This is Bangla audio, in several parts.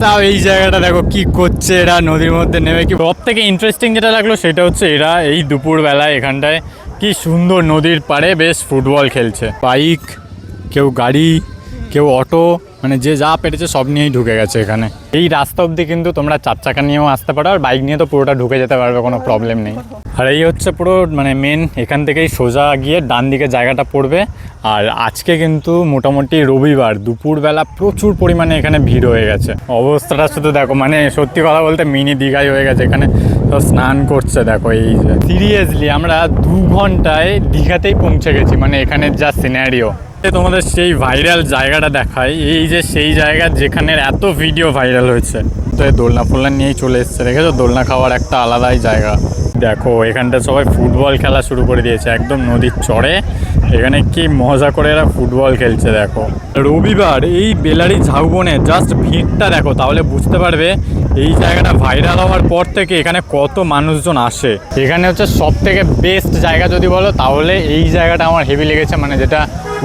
তাও এই জায়গাটা দেখো কি করছে এরা নদীর মধ্যে নেমে। কি সব থেকে ইন্টারেস্টিং যেটা লাগলো সেটা হচ্ছে এরা এই দুপুরবেলায় এখানটায় কি সুন্দর নদীর পাড়ে বেশ ফুটবল খেলছে। বাইক, কেউ গাড়ি, কেউ অটো, মানে যে যা পেরেছে সব নিয়েই ঢুকে গেছে এখানে। এই রাস্তা অবধি কিন্তু তোমরা 4 চাকা নিয়েও আসতে পারো, আর বাইক নিয়ে তো পুরোটা ঢুকে যেতে পারবে, কোনো প্রবলেম নেই। আর এই হচ্ছে পুরো মানে মেন, এখান থেকেই সোজা গিয়ে ডান দিকে জায়গাটা পড়বে। আর আজকে কিন্তু মোটামুটি রবিবার, দুপুরবেলা প্রচুর পরিমাণে এখানে ভিড় হয়ে গেছে। অবস্থাটা শুধু দেখো, মানে সত্যি কথা বলতে মিনি দীঘাই হয়ে গেছে। এখানে তো স্নান করছে দেখো। এই যে সিরিয়াসলি আমরা 2 ঘন্টায় দীঘাতেই পৌঁছে গেছি, মানে এখানের যা সিনারিও। তোমাদের সেই ভাইরাল জায়গাটা দেখায়, এই যে সেই জায়গা যেখানের এত ভিডিও ভাইরাল হয়েছে। তো এই দোলনা ফোলনা নিয়েই চলে এসছে, দেখেছো? দোলনা খাওয়ার একটা আলাদাই জায়গা। দেখো এখানটা সবাই ফুটবল খেলা শুরু করে দিয়েছে একদম নদীর চড়ে। এখানে কি মজা করে এরা ফুটবল খেলছে দেখো। রবিবার এই বেলারি ঝাউবনে জাস্ট ভিড়টা দেখো, তাহলে বুঝতে পারবে এই জায়গাটা ভাইরাল হওয়ার পর থেকে এখানে কত মানুষজন আসে। এখানে হচ্ছে সব থেকে বেস্ট জায়গা যদি বলো তাহলে এই জায়গাটা আমার হেভি লেগেছে, মানে যেটা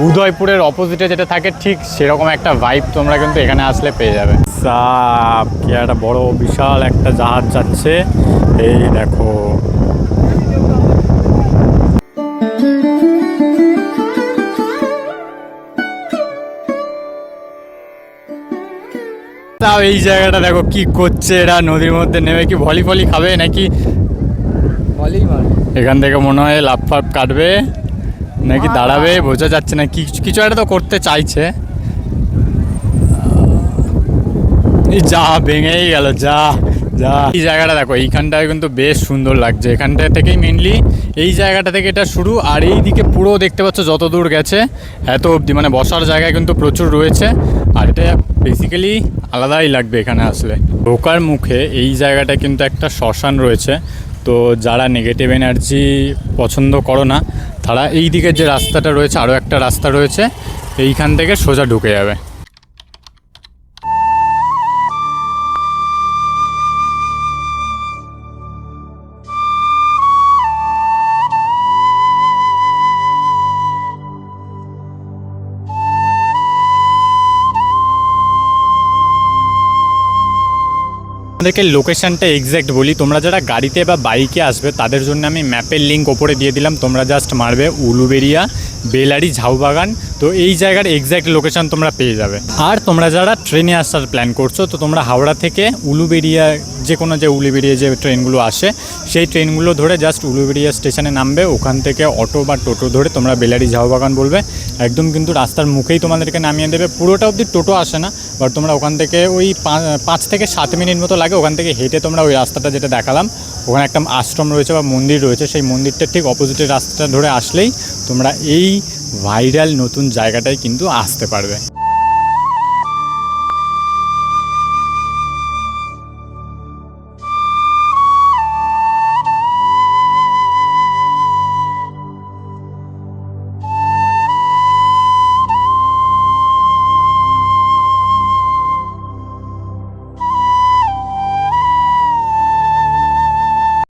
উদয়পুরের অপোজিটে যেটা থাকে ঠিক সেরকম একটা ভাইব তোমরা কিন্তু এখানে আসলে পেয়ে যাবে। সাপ কি একটা বড় বিশাল একটা জাহাজ যাচ্ছে, এই দেখো। তাও এই জায়গাটা দেখো কি করছে এরা নদীর মধ্যে নেমে। কি ভলি খাবে নাকি? এখান থেকে মনে হয় লাফ ফাপ কাটবে নাকি দাঁড়াবে, বোঝা যাচ্ছে না। কিছু একটা তো করতে চাইছে। যা ভেঙেই গেল, যা যা। এই জায়গাটা দেখো, এইখানটায় কিন্তু বেশ সুন্দর লাগছে। এখানটা থেকেই মেনলি এই জায়গাটা থেকে এটা শুরু, আর এই দিকে পুরো দেখতে পাচ্ছ যত দূর গেছে এত অবধি, মানে বসার জায়গায় কিন্তু প্রচুর রয়েছে। আর এটা বেসিক্যালি আলাদাই লাগবে এখানে আসলে। ঢোকার মুখে এই জায়গাটা কিন্তু একটা শ্মশান রয়েছে। তো যারা নেগেটিভ এনার্জি পছন্দ করো না তারা এই দিকের যে রাস্তাটা রয়েছে, আরও একটা রাস্তা রয়েছে, এইখান থেকে সোজা ঢুকে যাবে। আমাদেরকে লোকেশানটা এক্স্যাক্ট বলি, তোমরা যারা গাড়িতে বা বাইকে আসবে তাদের জন্য আমি ম্যাপের লিঙ্ক ওপরে দিয়ে দিলাম। তোমরা জাস্ট মারবে উলুবেড়িয়া বেলারি ঝাউবাগান, তো এই জায়গার এক্স্যাক্ট লোকেশান তোমরা পেয়ে যাবে। আর তোমরা যারা ট্রেনে আসার প্ল্যান করছো, তো তোমরা হাওড়া থেকে উলুবেড়িয়া যে কোনো যে উলুবেড়িয়া যে ট্রেনগুলো আসে সেই ট্রেনগুলো ধরে জাস্ট উলুবেড়িয়া স্টেশনে নামবে। ওখান থেকে অটো বা টোটো ধরে তোমরা বেলারি ঝাউবাগান বলবে, একদম কিন্তু রাস্তার মুখেই তোমাদেরকে নামিয়ে দেবে। পুরোটা অবধি টোটো আসে না, বাট তোমরা ওখান থেকে ওই 5 থেকে 7 মিনিট মতো লাগে। ওখান থেকে হেঁটে তোমরা ওই রাস্তাটা যেটা দেখালাম, ওখানে একটা আশ্রম রয়েছে বা মন্দির রয়েছে, সেই মন্দিরটার ঠিক অপোজিটের রাস্তাটা ধরে আসলেই তোমরা এই ভাইরাল নতুন জায়গাটায় কিন্তু আসতে পারবে।